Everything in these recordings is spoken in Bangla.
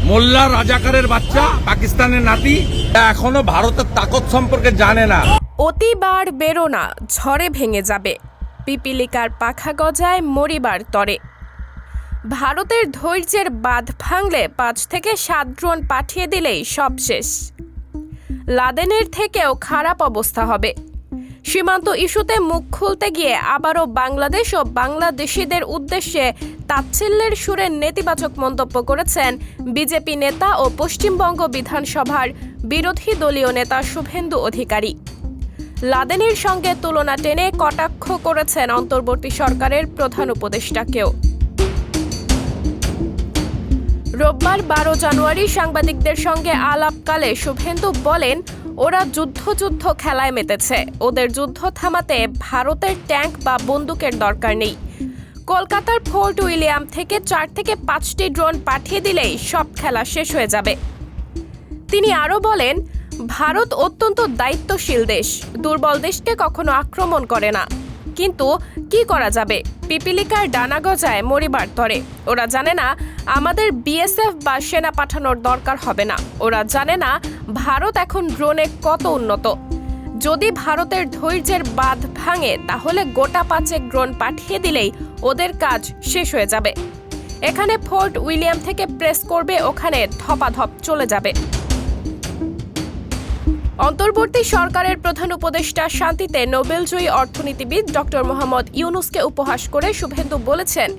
মোল্লা রাজাকারের বাচ্চা, পাকিস্তানের নাতি, এখনো ভারতের তাকত সম্পর্কে জানে না। অতিবার বেরো না, ঝড়ে ভেঙে যাবে। পিপিলিকার পাখা গজায় মরিবার তরে। ভারতের ধৈর্যের বাঁধ ভাঙলে 5 থেকে 7 ড্রোন পাঠিয়ে দিলেই সব শেষ। লাদেনের থেকেও খারাপ অবস্থা হবে। সীমান্ত ইস্যুতে মুখ খুলতে গিয়ে আবারও বাংলাদেশ ও বাংলাদেশিদের উদ্দেশ্যে তাচ্ছিল্যের সুরে নেতিবাচক মন্তব্য করেছেন বিজেপি নেতা ও পশ্চিমবঙ্গ বিধানসভার বিরোধী দলীয় নেতা শুভেন্দু অধিকারী। লাদেনের সঙ্গে তুলনা টেনে কটাক্ষ করেছেন অন্তর্বর্তী সরকারের প্রধান উপদেষ্টাকেও। রোববার 12 জানুয়ারি সাংবাদিকদের সঙ্গে আলাপকালে শুভেন্দু বলেন, ওরা যুদ্ধ খেলায় মেতেছে। ওদের যুদ্ধ থামাতে ভারতের ট্যাঙ্ক বা বন্দুকের দরকার নেই। কলকাতার ফোর্ট উইলিয়াম থেকে 4 থেকে 5টি ড্রোন পাঠিয়ে দিলেই সব খেলা শেষ হয়ে যাবে। তিনি আরও বলেন, ভারত অত্যন্ত দায়িত্বশীল দেশ, দুর্বল দেশকে কখনো আক্রমণ করে না। কিন্তু কি করা যাবে, পিপিলিকার ডানা গজায় মরিবার তরে। ওরা জানে না আমাদের বিএসএফ বা সেনা পাঠানোর দরকার হবে না। ওরা জানে না ভারত এখন ড্রোনে কত উন্নত। যদি ভারতের ধৈর্যের বাঁধ ভাঙে তাহলে গোটা 5 ড্রোন পাঠিয়ে দিলেই ওদের কাজ শেষ হয়ে যাবে। এখানে ফোর্ট উইলিয়াম থেকে প্রেস করবে, ওখানে ধপাধপ চলে যাবে। অন্তর্বর্তী সরকারের প্রধান উপদেষ্টা শান্তিতে নোবেলজয়ী অর্থনীতিবিদ ডক্টর মোহাম্মদ ইউনুসকে উপহাস করে শুভেন্দু বলেছেন,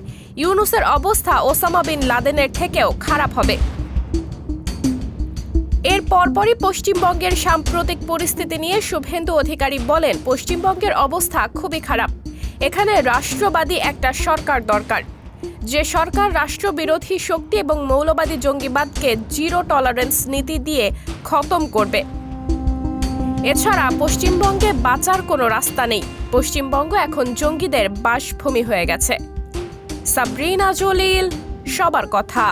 ইউনুসের অবস্থা ওসামা বিন লাদেনের থেকেও খারাপ হবে। এর পরপরই পশ্চিমবঙ্গের সাম্প্রতিক পরিস্থিতি নিয়ে শুভেন্দু অধিকারী বলেন, পশ্চিমবঙ্গের অবস্থা খুবই খারাপ। এখানে রাষ্ট্রবাদী একটা সরকার দরকার, যে সরকার রাষ্ট্রবিরোধী শক্তি এবং মৌলবাদী জঙ্গিবাদকে জিরো টলারেন্স নীতি দিয়ে খতম করবে। এছাড়া পশ্চিমবঙ্গে বাঁচার কোনো রাস্তা নেই। পশ্চিমবঙ্গ এখন জঙ্গিদের বাসভূমি হয়ে গেছে। সাবরিনা জলিল, সবার কথা।